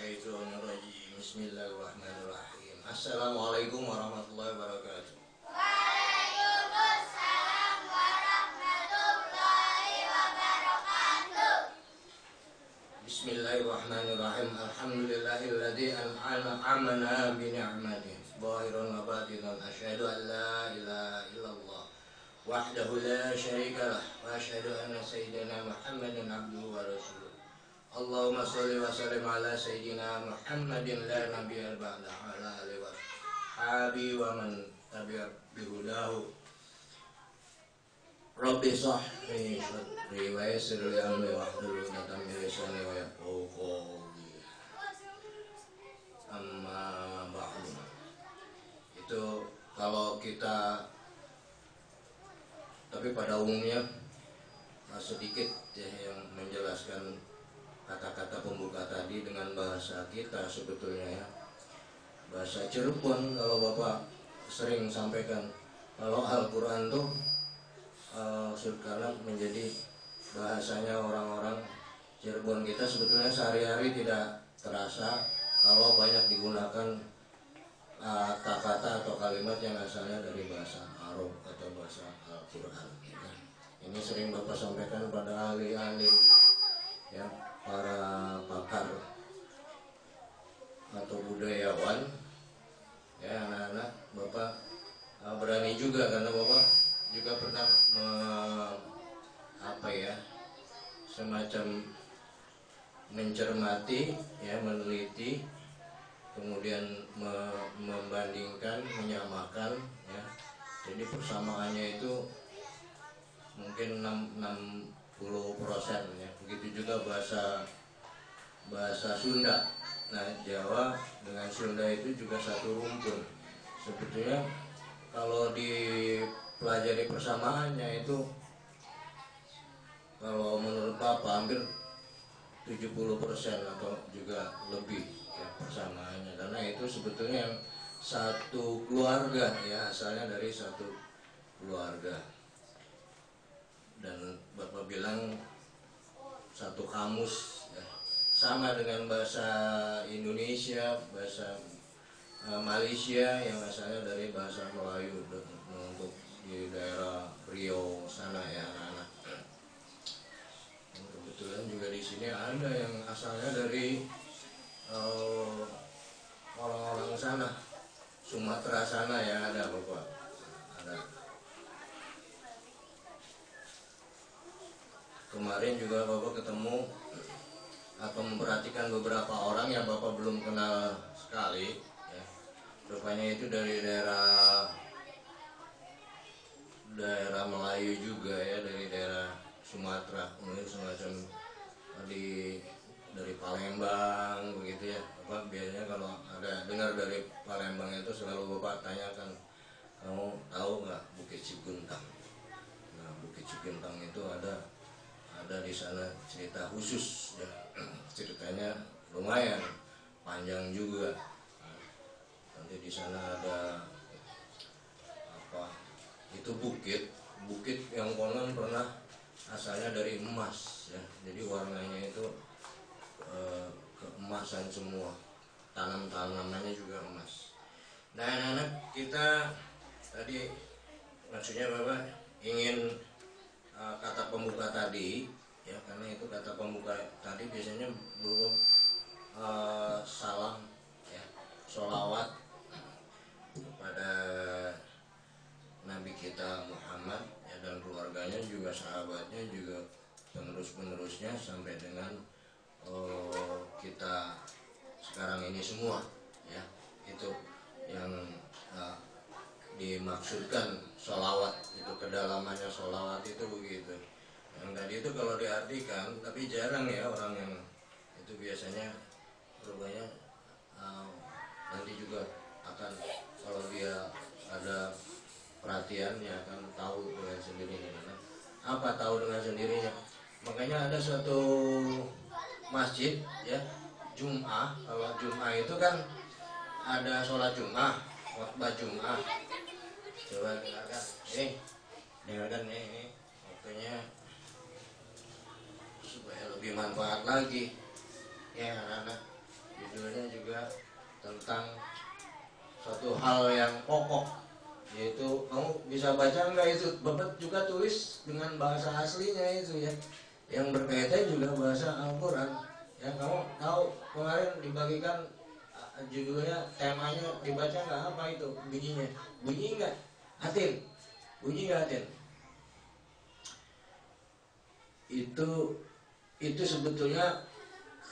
minasyaitonirrajim. Bismillahirrahmanirrahim. Assalamualaikum warahmatullahi wabarakatuh. Waalaikumsalam warahmatullahi wabarakatuh. Bismillahirrahmanirrahim. Alhamdulillahilladzi an'amana bi ni'matihi zahiran wa batinan. Asyhadu an la ilaha illallah wahdahu la syarika lah wa asyhadu anna sayyidina Muhammadan abduhu wa rasuluh. Allahumma sholli wa sallim ala sayyidina Muhammadin la nabiyya ba'da ala alihi wa sahbihi wa man tabi'a bihudahu. Rabbi shrah li sadri wa yassir li amri wahlul 'uqdatam min lisani wa yafqahu qawli. Amma ba'du. Itu kalau kita, tapi pada umumnya sedikit ya yang menjelaskan kata-kata pembuka tadi dengan bahasa kita sebetulnya ya. Bahasa Cirebon kalau Bapak sering sampaikan, kalau Al-Quran tuh sekarang menjadi bahasanya orang-orang Cirebon kita sebetulnya sehari-hari tidak terasa kalau banyak digunakan kata-kata atau kalimat yang asalnya dari bahasa Arab atau bahasa Al-Quran. Ini sering Bapak sampaikan pada ahli-ahli ya, para pakar atau budayawan ya, anak-anak Bapak berani juga karena Bapak juga pernah semacam mencermati ya, meneliti, kemudian membandingkan, menyamakan ya. Jadi persamaannya itu mungkin 60% ya. Begitu juga bahasa Sunda. Nah, Jawa dengan Sunda itu juga satu rumpun. Sebetulnya kalau dipelajari persamaannya itu, kalau menurut Bapak hampir 70% atau juga lebih ya persamaannya, karena itu sebetulnya satu keluarga ya, asalnya dari satu keluarga. Dan Bapak bilang satu kamus ya. Sama dengan bahasa Indonesia, bahasa Malaysia yang asalnya dari bahasa Melayu untuk di daerah Riau sana ya anak-anak. Kebetulan juga di sini ada yang asalnya dari orang-orang sana, Sumatera sana ya, ada Bapak. Ada. Kemarin juga Bapak ketemu atau memperhatikan beberapa orang yang Bapak belum kenal sekali ya. Rupanya itu dari daerah Melayu juga ya, dari daerah Sumatera, mungkin semacam dari Palembang begitu ya. Bapak biasanya kalau ada dengar dari Palembang itu selalu Bapak tanyakan, kamu tahu nggak Bukit Cikuntang? Nah, Bukit Cikuntang itu ada di sana cerita khusus ya. Ceritanya lumayan panjang juga. Nanti di sana ada itu bukit yang konon pernah asalnya dari emas ya. Jadi warnanya itu keemasan semua, tanamannya juga emas. Nah, anak-anak kita tadi, maksudnya Bapak ingin kata pembuka tadi ya, karena itu kata pembuka tadi biasanya berupa salam ya, sholawat kepada Nabi kita Muhammad ya, dan keluarganya juga, sahabatnya juga, penerus-penerusnya sampai dengan kita sekarang ini semua ya. Itu yang dimaksudkan sholawat itu, kedalamannya sholawat itu begitu. Yang tadi itu kalau diartikan, tapi jarang ya orang yang itu, biasanya rupanya nanti juga akan, kalau dia ada perhatiannya akan tahu dengan sendirinya. Apa tahu dengan sendirinya? Makanya ada suatu masjid ya, Jum'ah. Kalau Jum'ah itu kan ada sholat Jum'ah, khotbah Jum'ah. Coba dengarkan ini waktunya supaya lebih manfaat lagi ya anak-anak. hal yang pokok, yaitu kamu bisa baca nggak itu, Bapak juga tulis dengan bahasa aslinya itu ya, yang berkaitan juga bahasa Al-Quran. Ya kamu tahu kemarin dibagikan judulnya, temanya dibaca nggak apa itu bunyinya? Bunyi nggak? Atin? Bunyi nggak Atin? Itu sebetulnya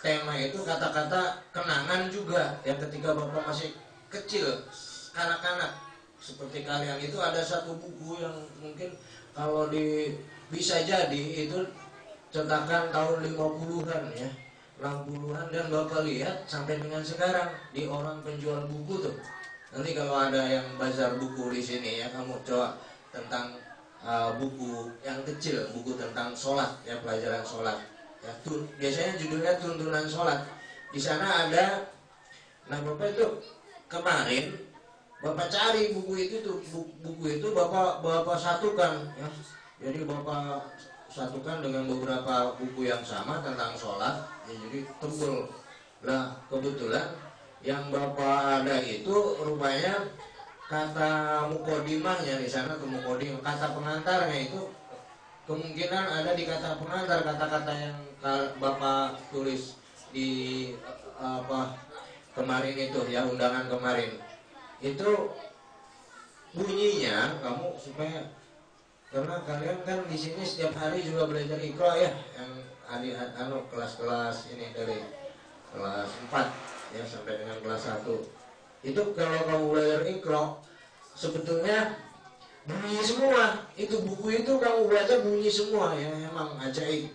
tema itu kata-kata kenangan juga ya, ketika Bapak masih kecil, kanak-kanak seperti kalian. Itu ada satu buku yang mungkin kalau bisa jadi itu cetakan tahun 50-an ya, 60-an, dan Bapak lihat sampai dengan sekarang di orang penjual buku tuh. Nanti kalau ada yang bazar buku di sini ya, kamu coba tentang buku yang kecil, buku tentang sholat ya, pelajaran sholat ya, biasanya judulnya tuntunan sholat. Di sana ada. Nah Bapak itu kemarin Bapak cari buku itu tuh, buku itu Bapak satukan ya. Jadi Bapak satukan dengan beberapa buku yang sama tentang sholat ya, jadi tebel. Nah kebetulan yang Bapak ada itu rupanya kata mukodimahnya di sana, kata pengantarnya itu kemungkinan ada di kata pengantar, kata-kata yang Bapak tulis di kemarin itu ya, undangan kemarin itu bunyinya. Kamu supaya, karena kalian kan di sini setiap hari juga belajar Iqra ya, yang kelas-kelas ini dari kelas 4 ya sampai dengan kelas 1. Itu kalau kamu belajar Iqra sebetulnya bunyi semua. Itu buku itu kamu baca bunyi semua ya, emang ajaib.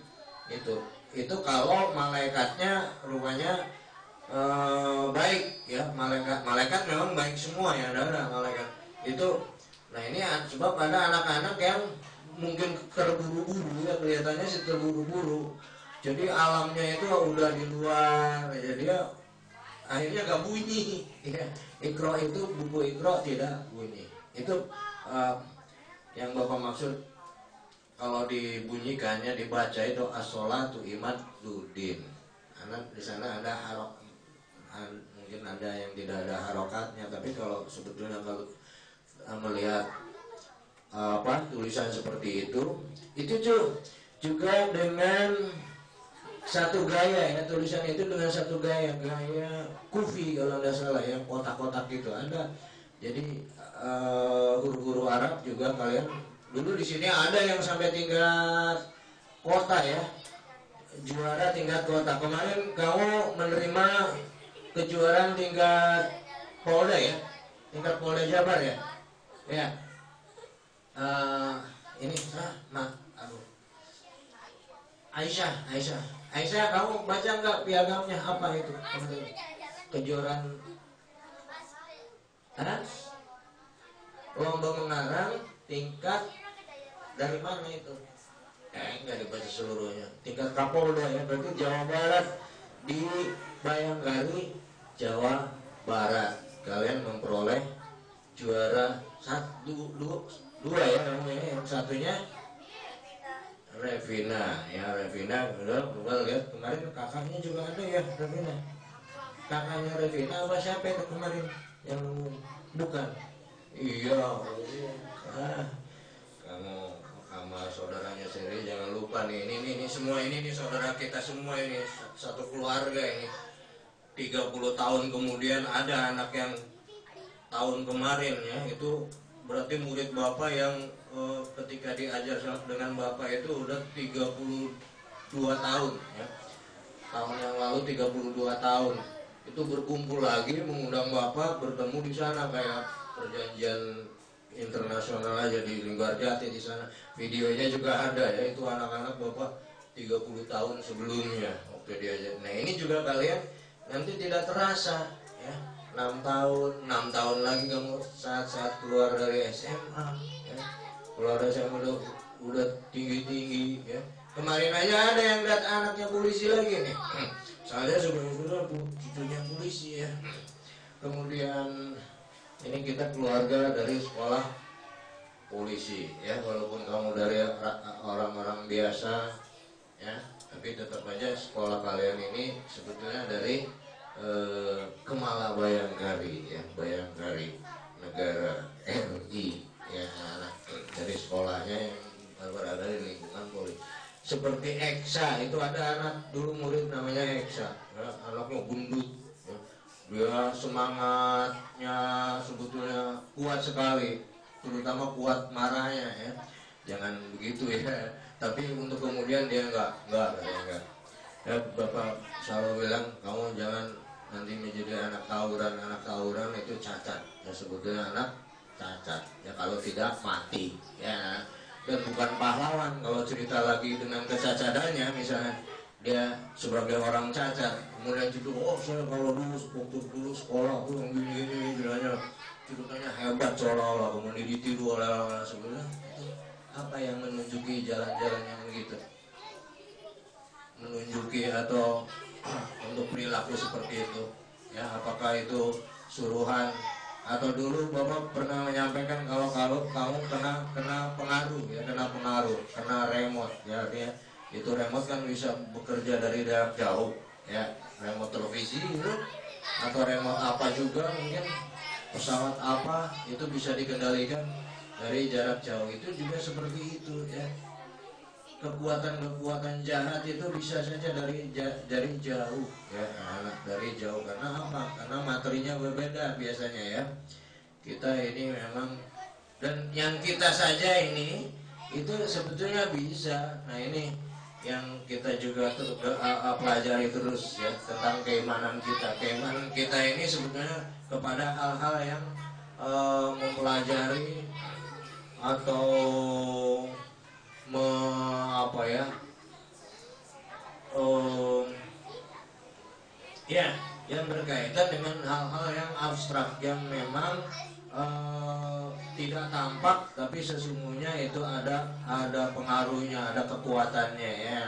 Itu kalau malaikatnya rupanya baik ya, malaikat memang baik semua ya, ada malaikat itu. Nah ini sebab ada anak-anak yang mungkin terburu-buru ya, kelihatannya sih terburu-buru, jadi alamnya itu udah di luar ya, dia akhirnya gak bunyi ya. Iqra itu, buku Iqra tidak bunyi. Itu yang Bapak maksud kalau dibunyikannya, dibaca itu as-sholatu imaduddin. Karena di sana ada mungkin ada yang tidak ada harokatnya, tapi kalau sebetulnya kalau melihat tulisan seperti itu juga dengan satu gaya ya, tulisan itu dengan satu gaya kufi kalau tidak salah ya, kotak-kotak gitu ada. Jadi huruf-huruf Arab juga kalian dulu di sini ada yang sampai tingkat kota ya, juara tingkat kota. Kemarin kamu menerima kejuaraan tingkat Polda ya, tingkat Polda Jabar ya. Ya, ini Aisyah, kamu baca nggak piagamnya apa itu kemarin? Kejuaraan lomba mengarang tingkat dari mana itu? Nggak dibaca seluruhnya. Tingkat Kapolda ya, berarti Jawa Barat, di Bayangkari, Jawa Barat. Kalian memperoleh juara 2 ya namanya. Yang satunya Revina ya, Revina udah lihat kemarin kakaknya juga ada ya, Revina. Kakaknya Revina apa siapa itu kemarin yang bukan? Iya, kamu sama saudaranya sendiri jangan lupa nih, ini semua ini saudara kita semua ini, satu keluarga ini. 30 tahun kemudian ada anak yang tahun kemarin ya, itu berarti murid Bapak yang ketika diajar dengan Bapak itu udah 32 tahun ya. Tahun yang lalu 32 tahun itu berkumpul lagi mengundang Bapak bertemu di sana, kayak perjanjian internasional aja di Linggarjati di sana. Videonya juga ada ya, itu anak-anak Bapak 30 tahun sebelumnya waktu diajar. Nah ini juga kalian nanti tidak terasa ya, 6 tahun lagi kamu saat keluar dari SMA ya. Keluar dari SMA udah tinggi ya. Kemarin aja ada yang lihat anaknya polisi lagi nih. Saya sebenarnya cucunya polisi ya. Kemudian ini kita keluarga dari sekolah polisi ya, walaupun kamu dari orang-orang biasa ya, tapi tetap aja sekolah kalian ini sebetulnya dari Kemala Bayangkari ya, Bayangkari. negara RI ya, anak dari sekolahnya yang berada di lingkungan Polri. Seperti Eksa, itu ada anak dulu murid namanya Eksa ya, anaknya gundut ya. Dia semangatnya sebetulnya kuat sekali, terutama kuat marahnya ya. Jangan begitu ya, tapi untuk kemudian dia enggak. Ya, Bapak selalu bilang kamu jangan nanti menjadi anak tawuran itu cacat ya, sebetulnya anak cacat ya, kalau tidak mati ya, dan bukan pahlawan kalau cerita lagi dengan kecacatannya. Misalnya dia sebagai orang cacat kemudian itu, oh saya kalau dulu sekolah tuh gini bilangnya, ceritanya hebat seolah-olah, kemudian ditiru oleh orang sebelumnya. Itu apa yang menunjuki jalan-jalan yang begitu, menunjuki atau untuk perilaku seperti itu ya? Apakah itu suruhan? Atau dulu Bapak pernah menyampaikan kalau kamu kena pengaruh ya, kena remote ya, artinya itu remote kan bisa bekerja dari jarak jauh ya, remote televisi itu atau remote apa juga, mungkin pesawat apa itu bisa dikendalikan dari jarak jauh. Itu juga seperti itu ya, kekuatan jahat itu bisa saja dari jauh ya, anak dari jauh. Karena apa? Karena materinya berbeda biasanya ya. Kita ini memang, dan yang kita saja ini itu sebetulnya bisa. Nah ini yang kita juga pelajari terus ya, tentang keimanan kita. Keimanan kita ini sebetulnya kepada hal-hal yang mempelajari atau yang berkaitan dengan hal-hal yang abstrak, yang memang tidak tampak tapi sesungguhnya itu ada pengaruhnya, ada kekuatannya ya.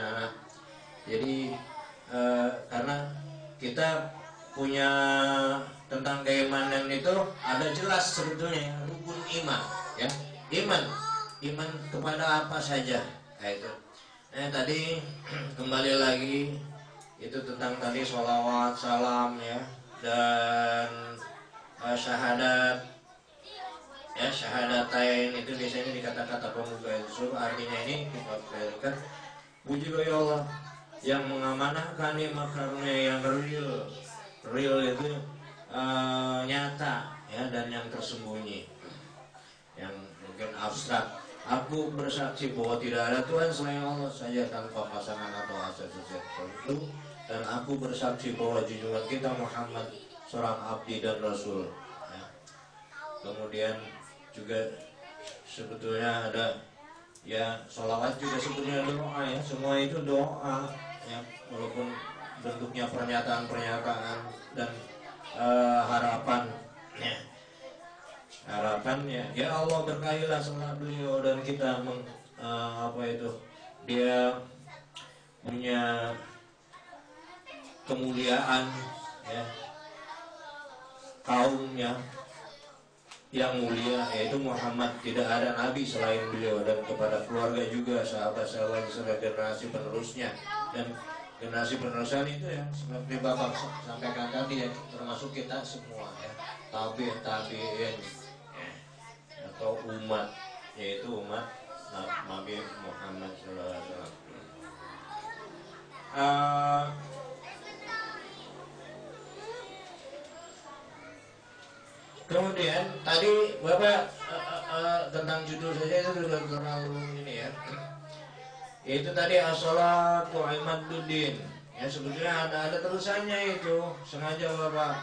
Jadi karena kita punya tentang keimanan itu ada jelas sebetulnya rukun iman ya, iman kepada apa saja. Nah itu tadi kembali lagi itu tentang tadi sholawat, salam ya, dan syahadat ya, syahadatain itu biasanya dikata-kata pemuka itu. Artinya ini kita berikan puji bagi Allah yang mengamanahkan nikmat karunia yang real itu nyata ya, dan yang tersembunyi, yang mungkin abstrak. Aku bersaksi bahwa tidak ada Tuhan selain Allah saja tanpa pasangan atau asosiasi tertentu, dan aku bersaksi bahwa junjungan kita Muhammad seorang abdi dan rasul ya. Kemudian juga sebetulnya ada ya, sholawat juga sebetulnya doa ya, semua itu doa ya, walaupun bentuknya pernyataan dan harapan ya. Harapannya ya Allah berkahilah sama beliau dan kita dia punya kemuliaan ya, kaumnya yang mulia yaitu Muhammad, tidak ada nabi selain beliau, dan kepada keluarga juga, sahabat-sahabat serta generasi penerusnya. Dan generasi penerusan itu ya seperti Bapak sampaikan tadi ya, termasuk kita semua ya, tabi'in atau umat, yaitu umat Nabi Muhammad SAW. Kemudian tadi Bapak tentang judul saja itu sudah terlalu ini ya. Itu tadi as-shalatu imaduddin. Ya sebetulnya ada terusannya itu, sengaja Bapak